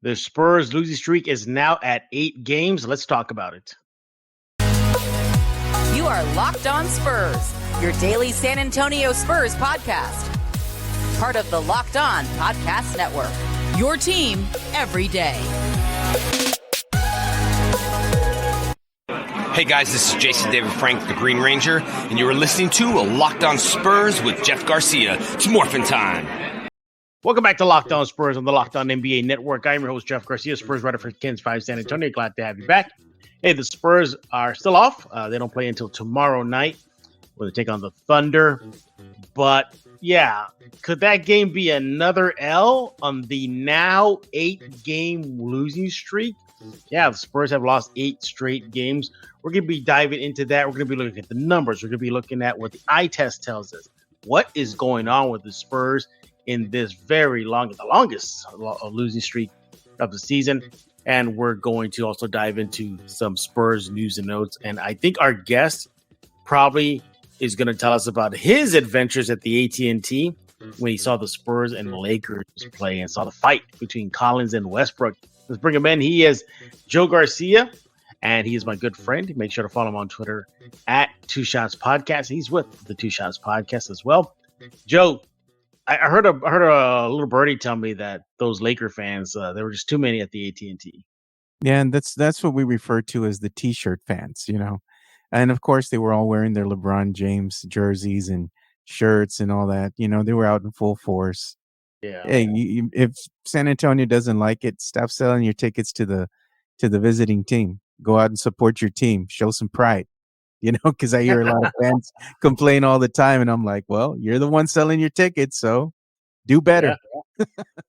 The Spurs losing streak is now at 8 games. Let's talk about it. You are Locked On Spurs, your daily San Antonio Spurs podcast. Part of the Locked On Podcast Network, your team every day. Hey guys, this is Jason David Frank, the Green Ranger, and you are listening to Locked On Spurs with Jeff Garcia. It's morphin' time. Welcome back to Locked On Spurs on the Locked On NBA Network. I'm your host, Jeff Garcia, Spurs writer for Kens 5 San Antonio. Glad to have you back. Hey, the Spurs are still off. They don't play until tomorrow night when they take on the Thunder. But, yeah, could that game be another L on the now 8-game losing streak? Yeah, the Spurs have lost 8 straight games. We're going to be diving into that. We're going to be looking at the numbers. We're going to be looking at what the eye test tells us. What is going on with the Spurs in this the longest losing streak of the season? And we're going to also dive into some Spurs news and notes. And I think our guest probably is going to tell us about his adventures at the AT&T when he saw the Spurs and Lakers play and saw the fight between Collins and Westbrook. Let's bring him in. He is Joe Garcia, and he is my good friend. Make sure to follow him on Twitter at Two Shots Podcast. He's with the Two Shots Podcast as well. Joe, I heard a little birdie tell me that those Laker fans, there were just too many at the AT&T. Yeah, and that's what we refer to as the T-shirt fans, you know. And of course, they were all wearing their LeBron James jerseys and shirts and all that. You know, they were out in full force. Yeah. Hey, if San Antonio doesn't like it, stop selling your tickets to the visiting team. Go out and support your team. Show some pride. You know, because I hear a lot of fans complain all the time, and I'm like, well, you're the one selling your tickets, so do better.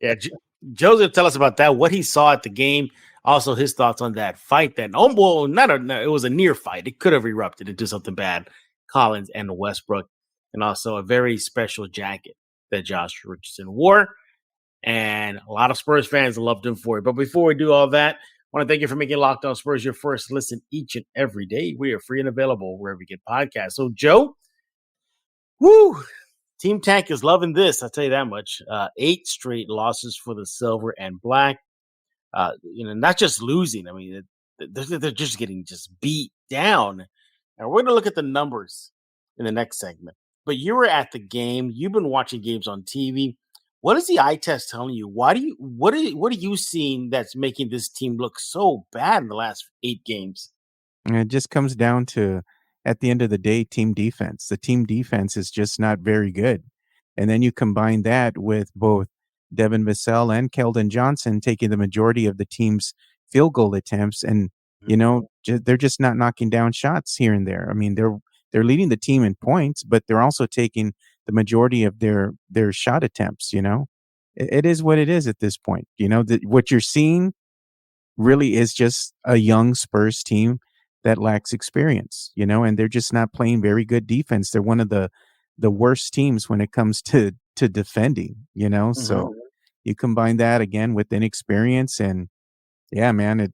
Yeah. Joe's going to tell us about that, what he saw at the game, also his thoughts on that fight. It was a near fight. It could have erupted into something bad. Collins and Westbrook, and also a very special jacket that Josh Richardson wore, and a lot of Spurs fans loved him for it. But before we do all that, I want to thank you for making Locked On Spurs your first listen each and every day. We are free and available wherever you get podcasts. So, Joe, Team Tank is loving this. I'll tell you that much. 8 straight losses for the Silver and Black. Not just losing. I mean, they're just getting beat down. And we're going to look at the numbers in the next segment. But you were at the game. You've been watching games on TV. What is the eye test telling you? What are you seeing that's making this team look so bad in the last 8 games? And it just comes down to, at the end of the day, team defense. The team defense is just not very good. And then you combine that with both Devin Vassell and Keldon Johnson taking the majority of the team's field goal attempts. And, you know, they're just not knocking down shots here and there. I mean, they're leading the team in points, but they're also taking the majority of their shot attempts. You know, it is what it is at this point. You know, what you're seeing really is just a young Spurs team that lacks experience, you know, and they're just not playing very good defense. They're one of the worst teams when it comes to defending, you know. Mm-hmm. So you combine that again with inexperience, and yeah, man,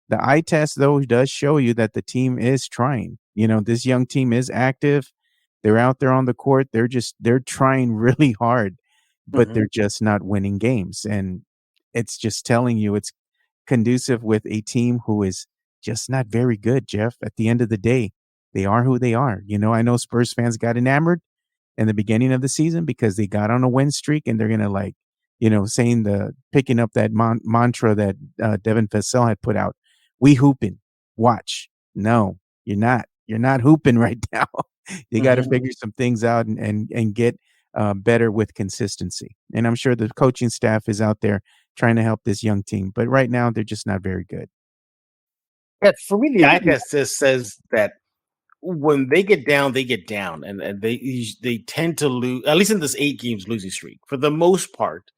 the eye test though does show you that the team is trying. You know, this young team is active. They're out there on the court. They're trying really hard, but they're just not winning games. And it's just telling you it's conducive with a team who is just not very good, Jeff. At the end of the day, they are who they are. You know, I know Spurs fans got enamored in the beginning of the season because they got on a win streak, and they're going to picking up that mantra that Devin Vassell had put out. We hooping. Watch. No, you're not. You're not hooping right now. You got to figure some things out and get better with consistency. And I'm sure the coaching staff is out there trying to help this young team. But right now, they're just not very good. Yeah, for me, the eye test says that when they get down, and they tend to lose. At least in this 8 games losing streak, for the most part,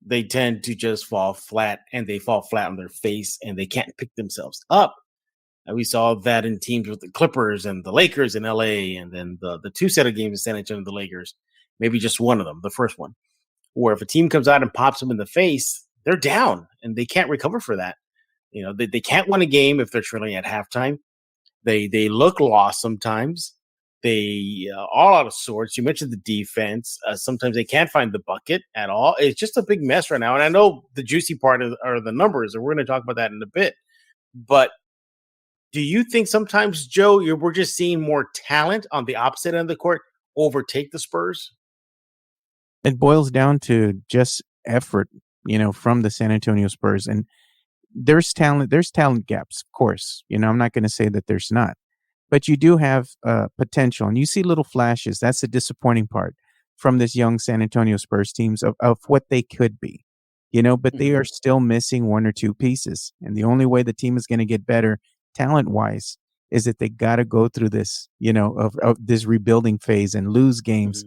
they tend to just fall flat, and they fall flat on their face, and they can't pick themselves up. And we saw that in teams with the Clippers and the Lakers in LA, and then the 2 set of games in San Antonio, the Lakers, maybe just one of them, the first one, where if a team comes out and pops them in the face, they're down and they can't recover for that. You know, they can't win a game if they're trailing at halftime. They look lost sometimes. They all out of sorts. You mentioned the defense. Sometimes they can't find the bucket at all. It's just a big mess right now. And I know the juicy part are the numbers, and we're going to talk about that in a bit. But do you think sometimes, Joe, we're just seeing more talent on the opposite end of the court overtake the Spurs? It boils down to just effort, from the San Antonio Spurs. And there's talent gaps, of course. I'm not going to say that there's not. But you do have potential, and you see little flashes. That's the disappointing part from this young San Antonio Spurs teams of what they could be, but they are still missing one or two pieces. And the only way the team is going to get better talent-wise is that they got to go through this, of this rebuilding phase and lose games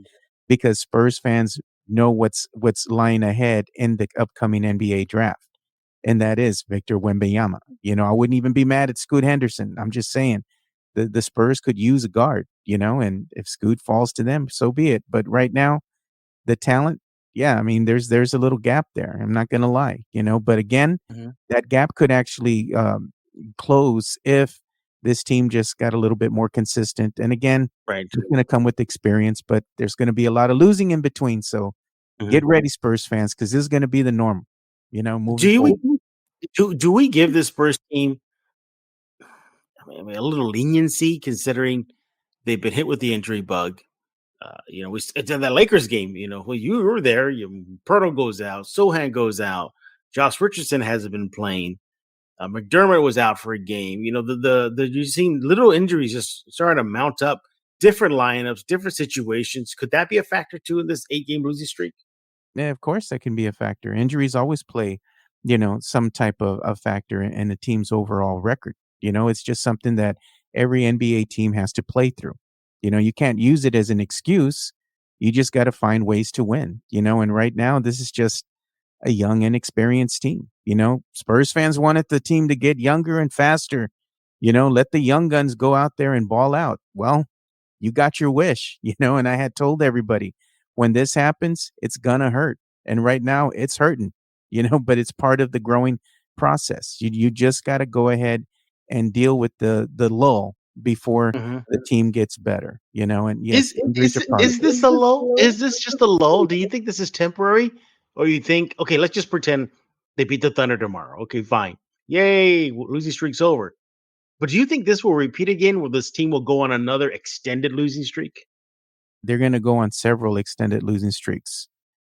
because Spurs fans know what's lying ahead in the upcoming NBA draft. And that is Victor Wembanyama. I wouldn't even be mad at Scoot Henderson. I'm just saying the Spurs could use a guard, and if Scoot falls to them, so be it. But right now, the talent, yeah, I mean, there's a little gap there. I'm not going to lie, but again, that gap could actually close if this team just got a little bit more consistent. And again, right, it's going to come with experience, but there's going to be a lot of losing in between. So get ready, Spurs fans, because this is going to be the norm, moving forward. Do we give this Spurs team a little leniency considering they've been hit with the injury bug? It's in that Lakers game. Well, you were there. Pirtle goes out, Sohan goes out, Josh Richardson hasn't been playing. McDermott was out for a game. You've seen little injuries just starting to mount up. Different lineups, different situations. Could that be a factor too in this 8-game losing streak? Yeah, of course that can be a factor. Injuries always play, some type of factor in a team's overall record. It's just something that every NBA team has to play through. You can't use it as an excuse. You just got to find ways to win, and right now this is just a young, inexperienced team. Spurs fans wanted the team to get younger and faster, let the young guns go out there and ball out. Well, you got your wish, and I had told everybody when this happens, it's gonna hurt. And right now it's hurting, but it's part of the growing process. You just got to go ahead and deal with the lull before the team gets better, and yes, is this a lull? Is this just a lull? Do you think this is temporary? Or you think, okay, let's just pretend they beat the Thunder tomorrow. Okay, fine. Yay, losing streak's over. But do you think this will repeat again where this team will go on another extended losing streak? They're going to go on several extended losing streaks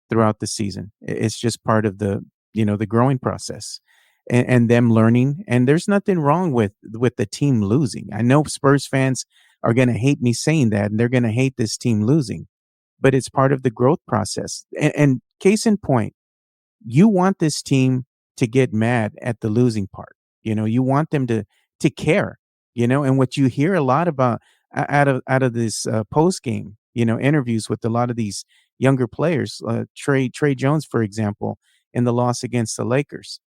throughout the season. It's just part of the growing process and them learning. And there's nothing wrong with the team losing. I know Spurs fans are going to hate me saying that, and they're going to hate this team losing, but it's part of the growth process. And case in point, you want this team to get mad at the losing part. You want them to care, and what you hear a lot about out of this post game, interviews with a lot of these younger players, Trey Jones, for example, in the loss against the Lakers,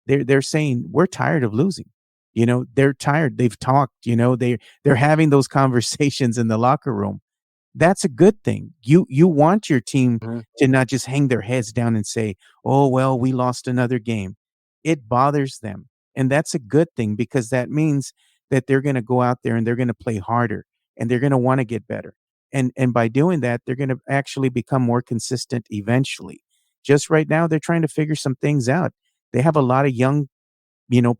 they're saying we're tired of losing. They're tired. They've talked. They're having those conversations in the locker room. That's a good thing. You want your team to not just hang their heads down and say, "Oh, well, we lost another game." It bothers them. And that's a good thing because that means that they're going to go out there and they're going to play harder and they're going to want to get better. And by doing that, they're going to actually become more consistent eventually. Just right now, they're trying to figure some things out. They have a lot of young,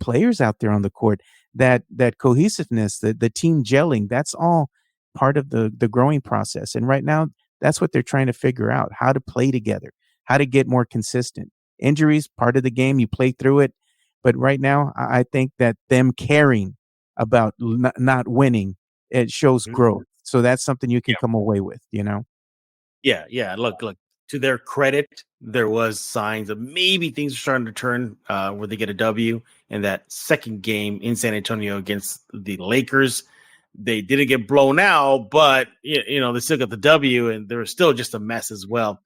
players out there on the court. That cohesiveness, the team gelling, that's all part of the growing process. And right now, that's what they're trying to figure out, how to play together, how to get more consistent. Injuries, part of the game, you play through it. But right now, I think that them caring about not winning, it shows growth. So that's something you can come away with, Yeah. Look, to their credit, there was signs of maybe things are starting to turn where they get a W in that second game in San Antonio against the Lakers. They didn't get blown out, but they still got the W, and they were still just a mess as well.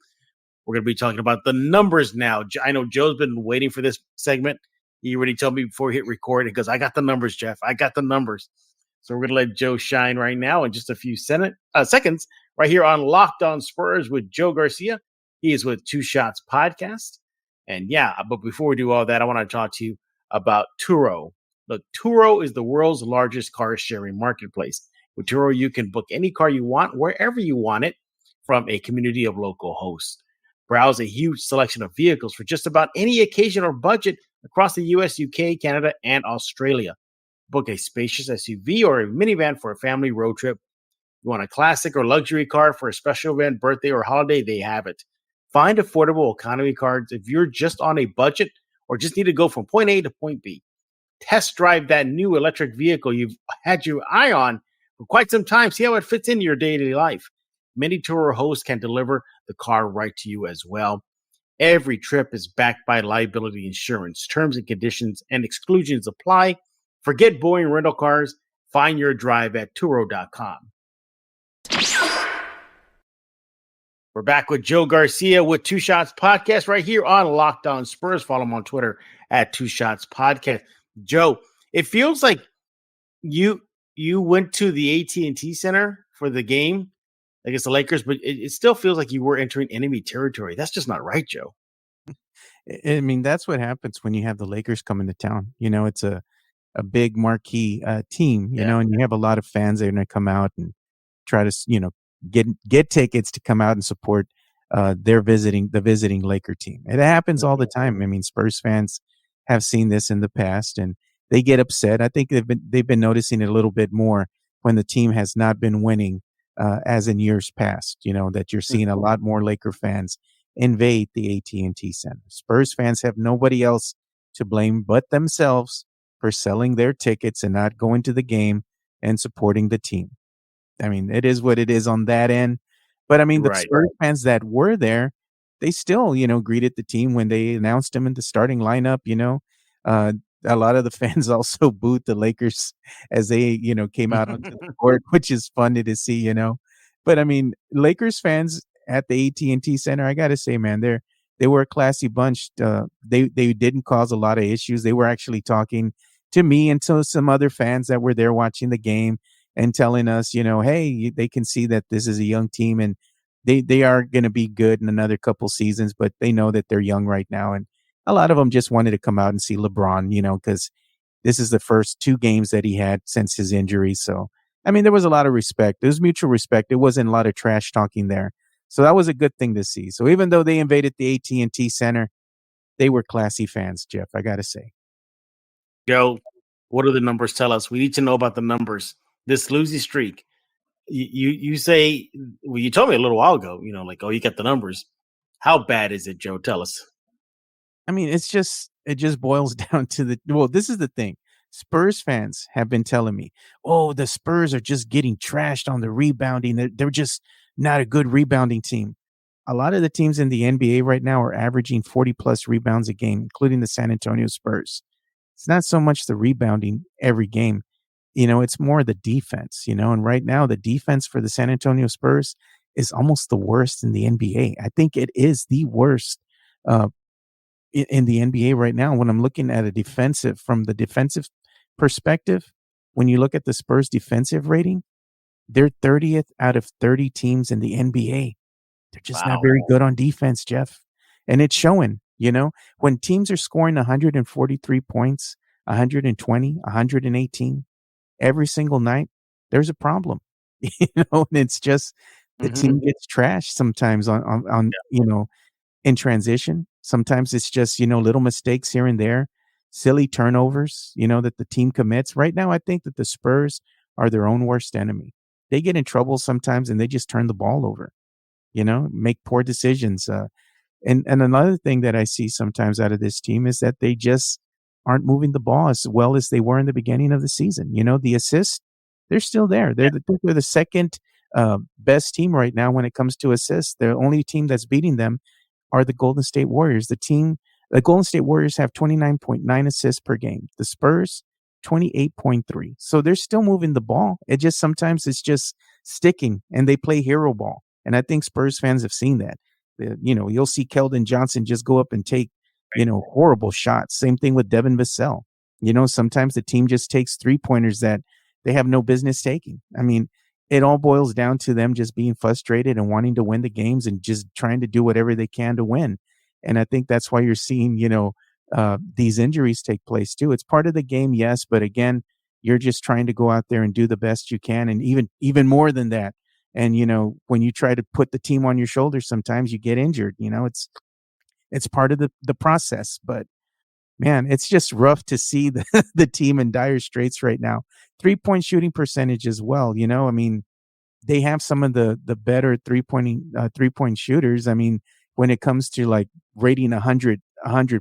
We're going to be talking about the numbers now. I know Joe's been waiting for this segment. He already told me before he hit record, because I got the numbers, Jeff. I got the numbers. So we're going to let Joe shine right now in just a few seconds right here on Locked On Spurs with Joe Garcia. He is with Two Shots Podcast. And but before we do all that, I want to talk to you about Turo. Look, Turo is the world's largest car sharing marketplace. With Turo, you can book any car you want, wherever you want it, from a community of local hosts. Browse a huge selection of vehicles for just about any occasion or budget across the US, UK, Canada, and Australia. Book a spacious SUV or a minivan for a family road trip. You want a classic or luxury car for a special event, birthday, or holiday, they have it. Find affordable economy cars if you're just on a budget or just need to go from point A to point B. Test drive that new electric vehicle you've had your eye on for quite some time. See how it fits into your day-to-day life. Many tour hosts can deliver the car right to you as well. Every trip is backed by liability insurance. Terms and conditions and exclusions apply. Forget Boeing rental cars. Find your drive at Turo.com. We're back with Joe Garcia with Two Shots Podcast right here on Locked On Spurs. Follow him on Twitter at Two Shots Podcast. Joe, it feels like you went to the AT&T Center for the game against the Lakers, but it still feels like you were entering enemy territory. That's just not right, Joe. I mean, that's what happens when you have the Lakers come into town. You know, it's a big marquee team, you know, and you have a lot of fans that are going to come out and try to, you know, get tickets to come out and support the visiting Laker team. It happens all the time. I mean, Spurs fans have seen this in the past and they get upset. I think they've been noticing it a little bit more when the team has not been winning as in years past, you know, that you're seeing a lot more Laker fans invade the AT&T Center. Spurs fans have nobody else to blame but themselves for selling their tickets and not going to the game and supporting the team. I mean, it is what it is on that end. But I mean, the Spurs fans that were there, they still, you know, greeted the team when they announced him in the starting lineup. You know, a lot of the fans also booed the Lakers as they, you know, came out onto the court, which is fun to see, you know. But I mean, Lakers fans at the AT&T Center, I got to say, man, they were a classy bunch. They didn't cause a lot of issues. They were actually talking to me and to some other fans that were there watching the game and telling us, you know, hey, they can see that this is a young team and they are going to be good in another couple seasons, but they know that they're young right now. And a lot of them just wanted to come out and see LeBron, you know, because this is the first 2 games that he had since his injury. So, I mean, there was a lot of respect. There was mutual respect. It wasn't a lot of trash talking there. So that was a good thing to see. So even though they invaded the AT&T Center, they were classy fans, Jeff, I got to say. Joe, what do the numbers tell us? We need to know about the numbers. This losing streak, you say, well, you told me a little while ago, you know, like, oh, you got the numbers. How bad is it, Joe? Tell us. I mean, it just boils down to this is the thing. Spurs fans have been telling me, oh, the Spurs are just getting trashed on the rebounding. They're just not a good rebounding team. A lot of the teams in the NBA right now are averaging 40 plus rebounds a game, including the San Antonio Spurs. It's not so much the rebounding every game. You know, it's more the defense, you know, and right now the defense for the San Antonio Spurs is almost the worst in the NBA. I think it is the worst in the NBA right now. When I'm looking at from the defensive perspective, when you look at the Spurs defensive rating, they're 30th out of 30 teams in the NBA. They're just not very good on defense, Jeff. And it's showing, you know, when teams are scoring 143 points, 120, 118 every single night, there's a problem. You know, and it's just the team gets trashed sometimes on you know, in transition. Sometimes it's just, you know, little mistakes here and there, silly turnovers, you know, that the team commits. Right now, I think that the Spurs are their own worst enemy. They get in trouble sometimes and they just turn the ball over, you know, make poor decisions. And another thing that I see sometimes out of this team is that they just aren't moving the ball as well as they were in the beginning of the season. You know, the assists, they're still there. They're the second best team right now when it comes to assists. The only team that's beating them are the Golden State Warriors. The Golden State Warriors have 29.9 assists per game. The Spurs, 28.3. So they're still moving the ball. Sometimes it's just sticking and they play hero ball. And I think Spurs fans have seen that. You know, you'll see Keldon Johnson just go up and take, you know, horrible shots. Same thing with Devin Vassell. You know, sometimes the team just takes 3-pointers that they have no business taking. I mean, it all boils down to them just being frustrated and wanting to win the games and just trying to do whatever they can to win. And I think that's why you're seeing, you know, these injuries take place too. It's part of the game, yes. But again, You're just trying to go out there and do the best you can, and even more than that. And when you try to put the team on your shoulders, sometimes you get injured. It's part of the process. But man, it's just rough to see the the team in dire straits right now. 3-point shooting percentage as well. I mean, they have some of the better 3-point shooters. I mean, when it comes to like rating 100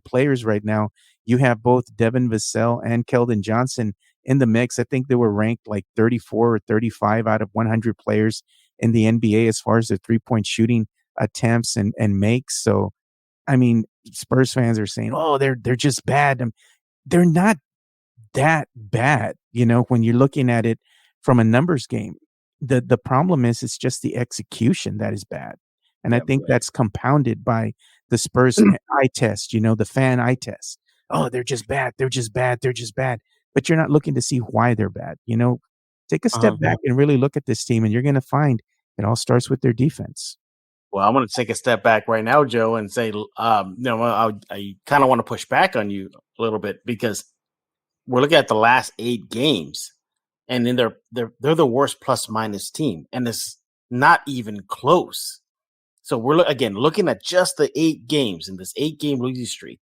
players right now, you have both Devin Vassell and Keldon Johnson in the mix. I think they were ranked like 34 or 35 out of 100 players in the NBA as far as their 3-point shooting attempts and makes. So, I mean, Spurs fans are saying, "Oh, they're just bad." They're not that bad, when you're looking at it from a numbers game. The problem is it's just the execution that is bad. And I think that's compounded by the Spurs eye test, the fan eye test. Oh, they're just bad. They're just bad. They're just bad. But you're not looking to see why they're bad. Take a step back and really look at this team, and you're going to find it all starts with their defense. Well, I'm going to take a step back right now, Joe, and say, I kind of want to push back on you a little bit, because we're looking at the last 8 games, and then they're the worst plus minus team, and it's not even close. So we're looking at just the 8 games in this 8-game losing streak.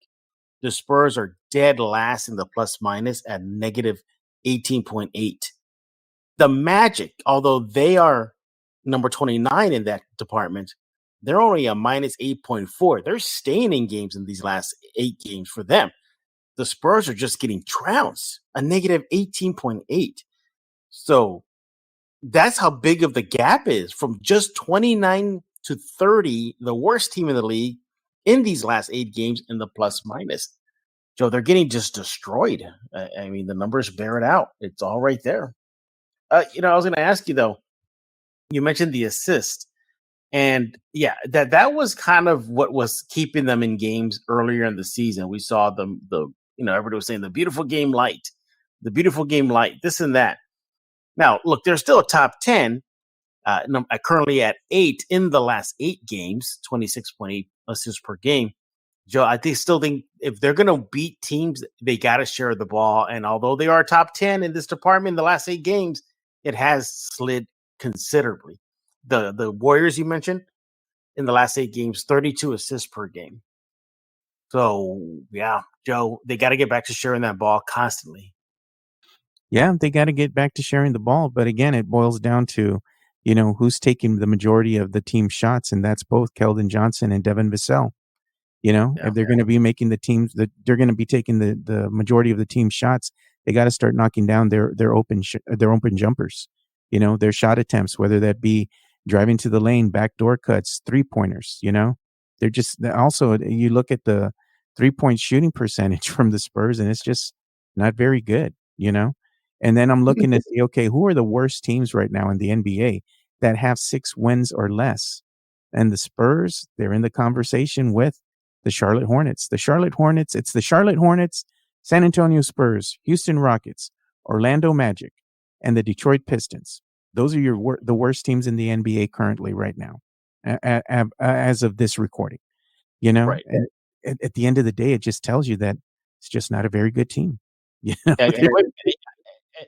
The Spurs are dead last in the plus minus at negative 18.8. The Magic, although they are number 29 in that department, they're only a minus 8.4. They're staying in games in these last 8 games for them. The Spurs are just getting trounced, a negative 18.8. So that's how big of the gap is from just 29 to 30, the worst team in the league in these last 8 games in the plus minus. Joe, they're getting just destroyed. I mean, the numbers bear it out. It's all right there. I was going to ask you, though, you mentioned the assist. And yeah, that was kind of what was keeping them in games earlier in the season. We saw them, everybody was saying the beautiful game light, this and that. Now, look, they're still a top 10, currently at 8 in the last 8 games, 26.8 assists per game. Joe, I still think if they're going to beat teams, they got to share the ball. And although they are top 10 in this department in the last 8 games, it has slid considerably. The Warriors you mentioned in the last 8 games, 32 assists per game. So, yeah, Joe, they got to get back to sharing that ball constantly. Yeah, they got to get back to sharing the ball. But again, it boils down to, who's taking the majority of the team shots, and that's both Keldon Johnson and Devin Vassell. If they're going to be making the teams that they're going to be taking the majority of the team shots, they got to start knocking down their open jumpers. Their shot attempts, whether that be driving to the lane, backdoor cuts, 3-pointers. They're just also, you look at the 3-point shooting percentage from the Spurs, and it's just not very good. And then I'm looking to see, okay, who are the worst teams right now in the NBA that have 6 wins or less? And the Spurs, they're in the conversation with the Charlotte Hornets. It's the Charlotte Hornets, San Antonio Spurs, Houston Rockets, Orlando Magic, and the Detroit Pistons. Those are the worst teams in the NBA currently right now, as of this recording. Right. At the end of the day, it just tells you that it's just not a very good team.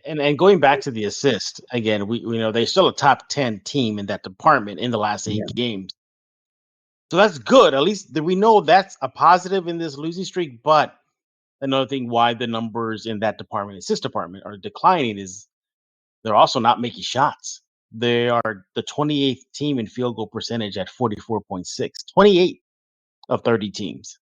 And going back to the assist again, we know they're still a top 10 team in that department in the last 8 games. So that's good. At least we know that's a positive in this losing streak. But another thing why the numbers in that department, assist department, are declining is they're also not making shots. They are the 28th team in field goal percentage at 44.6, 28 of 30 teams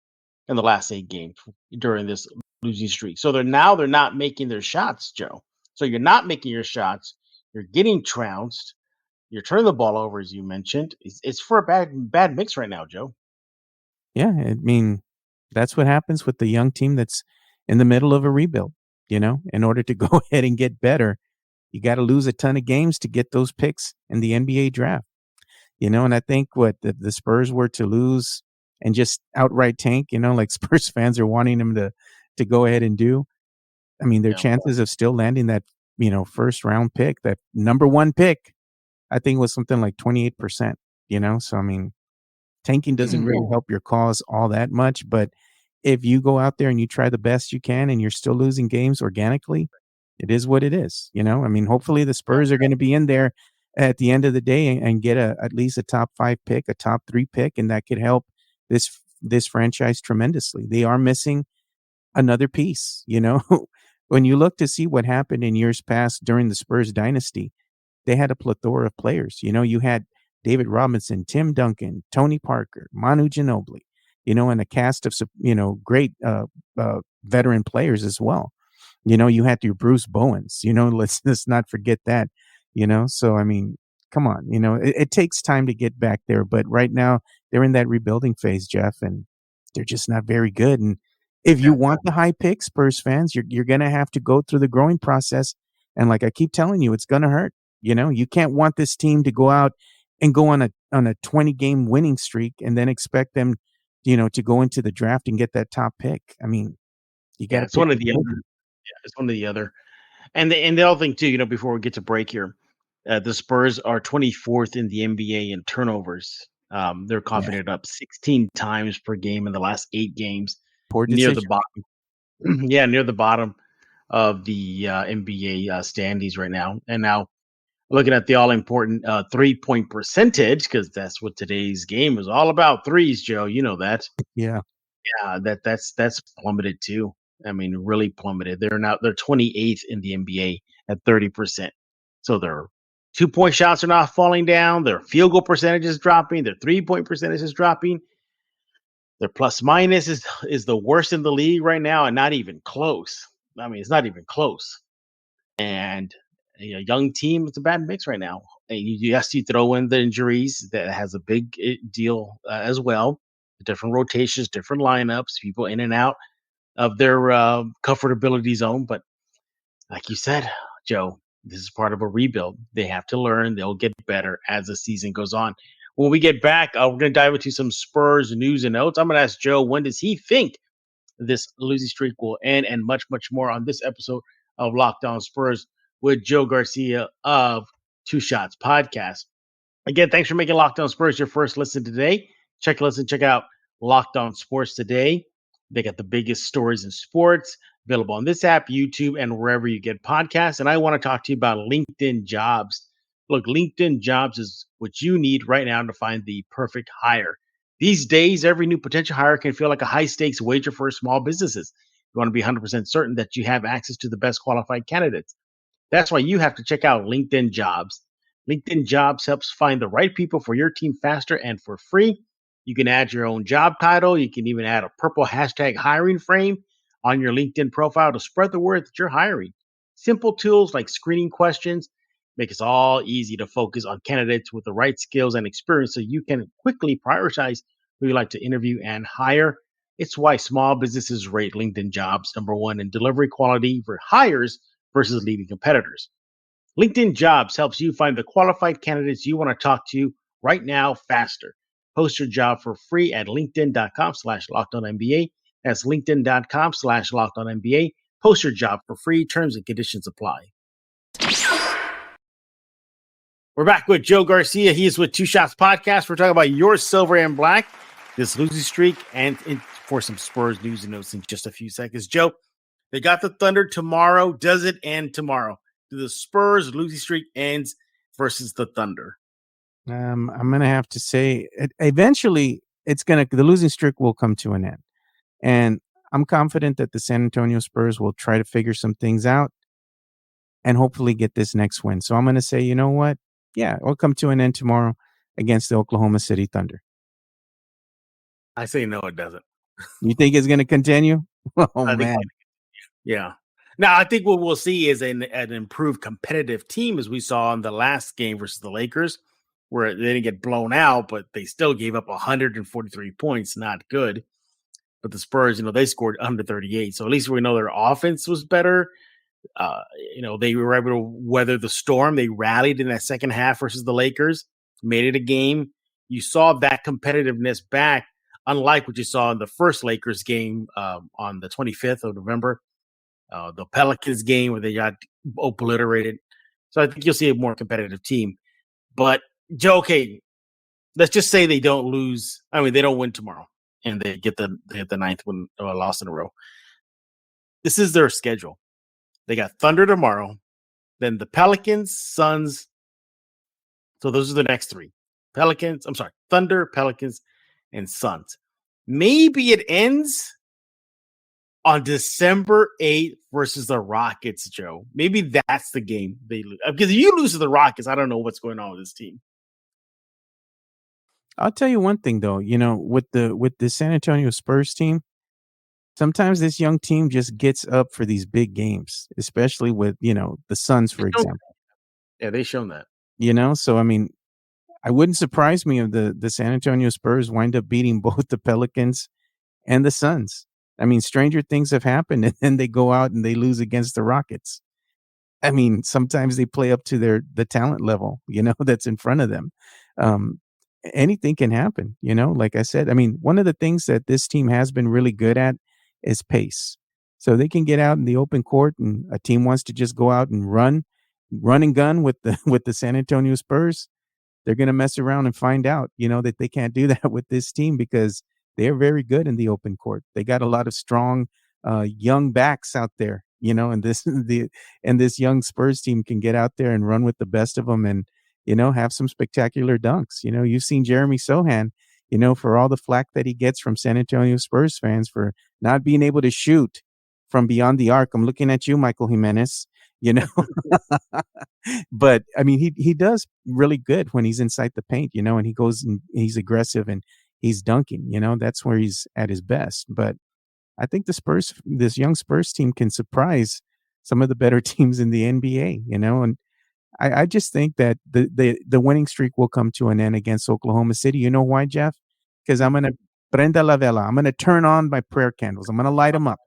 in the last 8 games during this losing streak. So they're not making their shots, Joe. So you're not making your shots. You're getting trounced. You're turning the ball over, as you mentioned. It's for a bad mix right now, Joe. Yeah, I mean, that's what happens with the young team that's in the middle of a rebuild. In order to go ahead and get better, you got to lose a ton of games to get those picks in the NBA draft. And I think what the Spurs were to lose and just outright tank, like Spurs fans are wanting them to go ahead and do. I mean, their chances of still landing that, first round pick, that number 1 pick, I think was something like 28%, So, I mean, tanking doesn't really help your cause all that much. But if you go out there and you try the best you can and you're still losing games organically, It is what it is. I mean, hopefully the Spurs are going to be in there at the end of the day and get at least a top 5 pick, a top 3 pick, and that could help this franchise tremendously. They are missing another piece. When you look to see what happened in years past during the Spurs dynasty, they had a plethora of players. You had David Robinson, Tim Duncan, Tony Parker, Manu Ginobili, and a cast of great veteran players as well. You had your Bruce Bowens, let's not forget that, so I mean, come on, it takes time to get back there, but right now they're in that rebuilding phase, Jeff, and they're just not very good. And if you want the high pick, Spurs fans, you're going to have to go through the growing process. And like I keep telling you, it's going to hurt. You can't want this team to go out and go on a 20-game winning streak and then expect them, to go into the draft and get that top pick. I mean, you got to. It's one of the other. Yeah, it's one of the other. And the other thing too, before we get to break here, the Spurs are 24th in the NBA in turnovers. They're confident up 16 times per game in the last 8 games. Poor near decision. the bottom. Near the bottom of the NBA standings right now. And now looking at the all-important 3-point percentage, because that's what today's game is all about, threes, Joe. You know that. Yeah. Yeah, that's plummeted too. I mean, really plummeted. They're 28th in the NBA at 30%. So their 2-point shots are not falling down. Their field goal percentage is dropping. Their 3-point percentage is dropping. Their plus minus is the worst in the league right now, and not even close. I mean, it's not even close. And a young team, it's a bad mix right now. And you throw in the injuries, that has a big deal as well. Different rotations, different lineups, people in and out of their comfortability zone. But like you said, Joe, this is part of a rebuild. They have to learn. They'll get better as the season goes on. When we get back, we're going to dive into some Spurs news and notes. I'm going to ask Joe, when does he think this losing streak will end, and much, much more on this episode of Locked On Spurs with Joe Garcia of Two Shots Podcast. Again, thanks for making Locked On Spurs your first listen today. Check out Locked On Sports today. They got the biggest stories in sports available on this app, YouTube, and wherever you get podcasts. And I want to talk to you about LinkedIn Jobs. Look, LinkedIn Jobs is what you need right now to find the perfect hire. These days, every new potential hire can feel like a high-stakes wager for small businesses. You want to be 100% certain that you have access to the best qualified candidates. That's why you have to check out LinkedIn Jobs. LinkedIn Jobs helps find the right people for your team faster and for free. You can add your own job title. You can even add a purple hashtag hiring frame on your LinkedIn profile to spread the word that you're hiring. Simple tools like screening questions make it all easy to focus on candidates with the right skills and experience so you can quickly prioritize who you like to interview and hire. It's why small businesses rate LinkedIn Jobs #1 in delivery quality for hires versus leading competitors. LinkedIn Jobs helps you find the qualified candidates you want to talk to right now faster. Post your job for free at linkedin.com/LockedOnNBA. That's linkedin.com/LockedOnNBA. Post your job for free. Terms and conditions apply. We're back with Joe Garcia. He is with Two Shots Podcast. We're talking about your silver and black, this losing streak, and for some Spurs news and notes in just a few seconds. Joe, they got the Thunder tomorrow. Does it end tomorrow? Do the Spurs losing streak ends versus the Thunder? I'm going to have to say eventually the losing streak will come to an end. And I'm confident that the San Antonio Spurs will try to figure some things out and hopefully get this next win. So I'm going to say, you know what? Yeah, it'll come to an end tomorrow against the Oklahoma City Thunder. I say no, it doesn't. You think it's going to continue? Oh, man. Yeah. Now, I think what we'll see is an improved competitive team, as we saw in the last game versus the Lakers, where they didn't get blown out, but they still gave up 143 points. Not good. But the Spurs, they scored 138. So at least we know their offense was better. They were able to weather the storm. They rallied in that second half versus the Lakers, made it a game. You saw that competitiveness back, unlike what you saw in the first Lakers game on the 25th of November, the Pelicans game where they got obliterated. So I think you'll see a more competitive team. But Joe, okay, let's just say they don't lose. I mean, they don't win tomorrow, and they get the ninth win loss in a row. This is their schedule. They got Thunder tomorrow. Then the Pelicans, Suns. So those are the next three. Thunder, Pelicans, and Suns. Maybe it ends on December 8th versus the Rockets, Joe. Maybe that's the game they lose. Because if you lose to the Rockets, I don't know what's going on with this team. I'll tell you one thing though, with the San Antonio Spurs team, sometimes this young team just gets up for these big games, especially with, the Suns, for example. Yeah, they've shown that. So I mean, I wouldn't surprise me if the San Antonio Spurs wind up beating both the Pelicans and the Suns. I mean, stranger things have happened, and then they go out and they lose against the Rockets. I mean, sometimes they play up to the talent level, that's in front of them. Anything can happen, like I said. I mean, one of the things that this team has been really good at is pace. So they can get out in the open court, and a team wants to just go out and run and gun with the with the San Antonio Spurs. They're going to mess around and find out, that they can't do that with this team because they're very good in the open court. They got a lot of strong young backs out there, and this young Spurs team can get out there and run with the best of them and, have some spectacular dunks. You've seen Jeremy Sohan, for all the flack that he gets from San Antonio Spurs fans for not being able to shoot from beyond the arc. I'm looking at you, Michael Jimenez, but I mean, he does really good when he's inside the paint, and he goes and he's aggressive and he's dunking, that's where he's at his best. But I think this young Spurs team can surprise some of the better teams in the NBA, and I just think that the winning streak will come to an end against Oklahoma City. You know why, Jeff? Because I'm going to prenda la vela. I'm going to turn on my prayer candles. I'm going to light them up,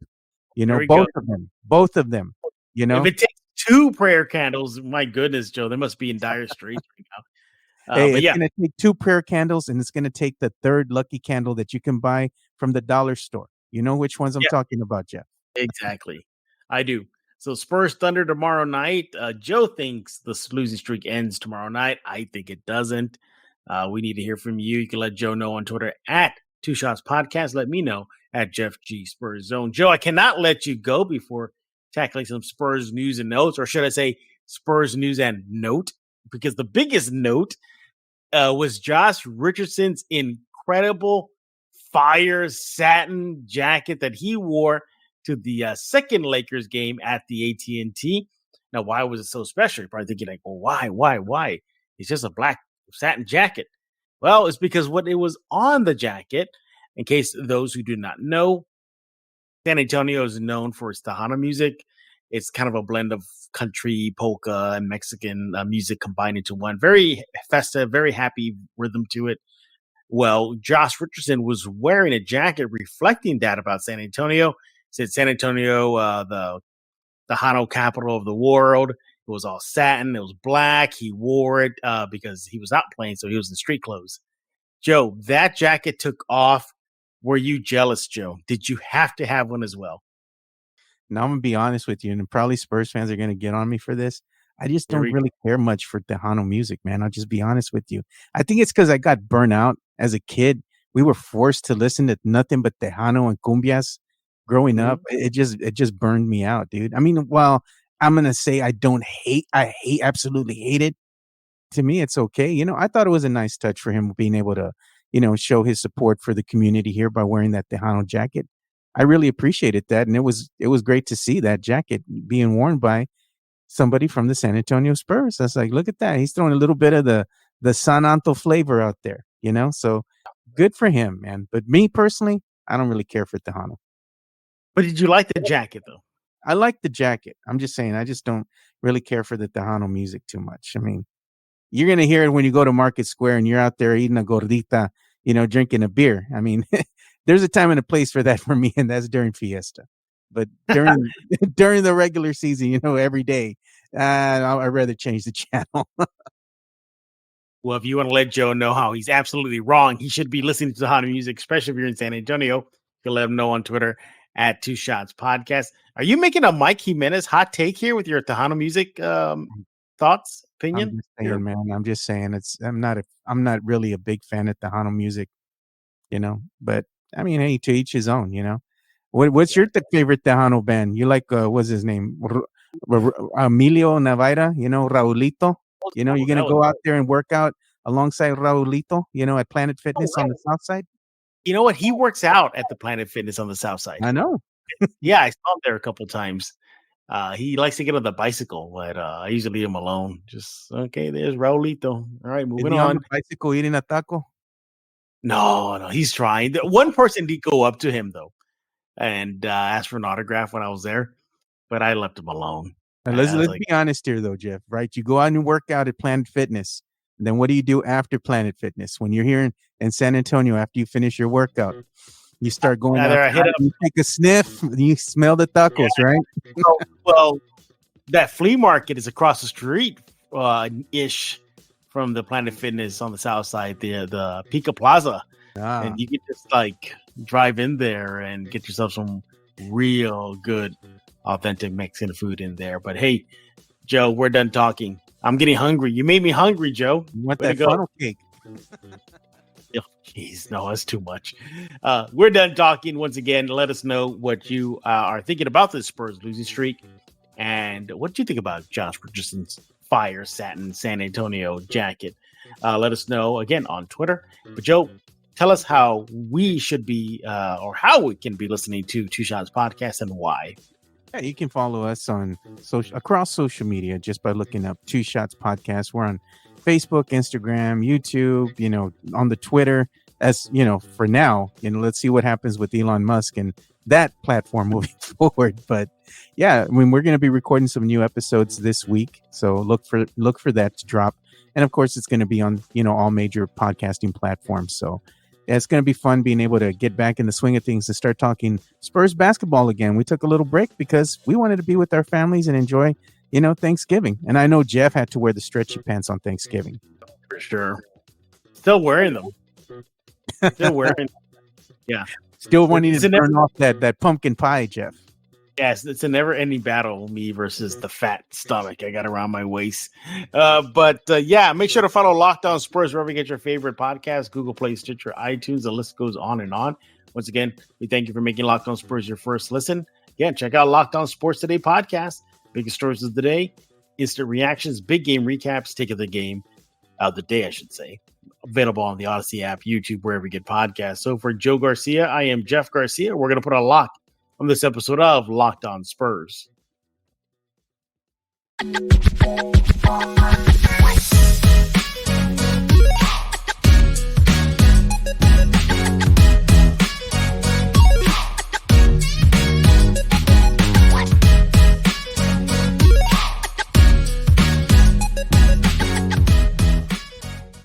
both of them, If it takes 2 prayer candles, my goodness, Joe, they must be in dire straits right now. Hey, it's going to take 2 prayer candles, and it's going to take the third lucky candle that you can buy from the dollar store. You know which ones I'm talking about, Jeff? Exactly. I do. So Spurs Thunder tomorrow night. Joe thinks the losing streak ends tomorrow night. I think it doesn't. We need to hear from you. You can let Joe know on Twitter at 2 Shots Podcast. Let me know at Jeff G Spurs Zone. Joe, I cannot let you go before tackling some Spurs news and notes, or should I say Spurs news and note? Because the biggest note was Josh Richardson's incredible fire satin jacket that he wore to the second Lakers game at the AT&T. Now, why was it so special? You're probably thinking like, well, why? It's just a black satin jacket. Well, it's because what it was on the jacket, in case those who do not know, San Antonio is known for its Tejano music. It's kind of a blend of country, polka, and Mexican music combined into one. Very festive, very happy rhythm to it. Well, Josh Richardson was wearing a jacket reflecting that about San Antonio. Said San Antonio, the Tejano capital of the world. It was all satin. It was black. He wore it because he was out playing, so he was in street clothes. Joe, that jacket took off. Were you jealous, Joe? Did you have to have one as well? Now, I'm going to be honest with you, and probably Spurs fans are going to get on me for this. I just don't really care much for Tejano music, man. I'll just be honest with you. I think it's because I got burnt out as a kid. We were forced to listen to nothing but Tejano and cumbias growing up. It just burned me out, dude. I mean, well, I'm going to say I absolutely hate it. To me, it's okay. I thought it was a nice touch for him being able to, show his support for the community here by wearing that Tejano jacket. I really appreciated that. And it was great to see that jacket being worn by somebody from the San Antonio Spurs. I was like, look at that. He's throwing a little bit of the San Anto flavor out there, so good for him, man. But me personally, I don't really care for Tejano. But did you like the jacket, though? I like the jacket. I'm just saying, I just don't really care for the Tejano music too much. I mean, you're going to hear it when you go to Market Square and you're out there eating a gordita, drinking a beer. I mean, there's a time and a place for that for me, and that's during Fiesta. But during the regular season, every day, I'd rather change the channel. Well, if you want to let Joe know how he's absolutely wrong, he should be listening to Tejano music, especially if you're in San Antonio. You can let him know on Twitter at 2 Shots Podcast. Are you making a Mike Jimenez hot take here with your Tejano music thoughts, opinion? I'm just saying, I'm not really a big fan of Tejano music, but I mean, hey, to each his own, What's your favorite Tejano band? You like, what's his name? Emilio Navarra, Raulito. You're going to go out there and work out alongside Raulito, at Planet Fitness on the south side? You know what? He works out at the Planet Fitness on the south side. I know. Yeah, I saw him there a couple times. He likes to get on the bicycle, but I usually leave him alone. Just, okay, there's Raulito. All right, moving on. The bicycle eating a taco? No, he's trying. One person did go up to him, though, and asked for an autograph when I was there, but I left him alone. Let's be honest here, though, Jeff, right? You go out and work out at Planet Fitness. And then what do you do after Planet Fitness? When you're here in San Antonio, after you finish your workout, you start going out, you take a sniff, you smell the tacos, right? Well, that flea market is across the street ish from the Planet Fitness on the south side, the Pica Plaza. And you can just drive in there and get yourself some real good, authentic Mexican food in there. But hey, Joe, we're done talking. I'm getting hungry. You made me hungry, Joe. You want that funnel cake? Oh, jeez, no, that's too much. We're done talking. Once again, let us know what you are thinking about the Spurs losing streak, and what do you think about Josh Richardson's fire satin San Antonio jacket? Let us know again on Twitter. But Joe, tell us how we should be, or how we can be listening to Two Shots Podcast and why. Yeah, you can follow us on across social media just by looking up Two Shots Podcast. We're on Facebook, Instagram, YouTube, on the Twitter. As for now, let's see what happens with Elon Musk and that platform moving forward. But yeah, we're going to be recording some new episodes this week, so look for that to drop. And of course, it's going to be on all major podcasting platforms. So it's going to be fun being able to get back in the swing of things and start talking Spurs basketball again. We took a little break because we wanted to be with our families and enjoy, Thanksgiving. And I know Jeff had to wear the stretchy pants on Thanksgiving. For sure. Still wearing them. Yeah. Still wanting to burn off that pumpkin pie, Jeff. Yes, it's a never-ending battle, me versus the fat stomach I got around my waist. But make sure to follow Locked On Spurs wherever you get your favorite podcast, Google Play, Stitcher, iTunes. The list goes on and on. Once again, we thank you for making Locked On Spurs your first listen. Again, check out Locked On Sports Today podcast. Biggest stories of the day, instant reactions, big game recaps, take of the game, the day, I should say. Available on the Odyssey app, YouTube, wherever you get podcasts. So for Joe Garcia, I am Jeff Garcia. We're going to put a lock on this episode of Locked On Spurs.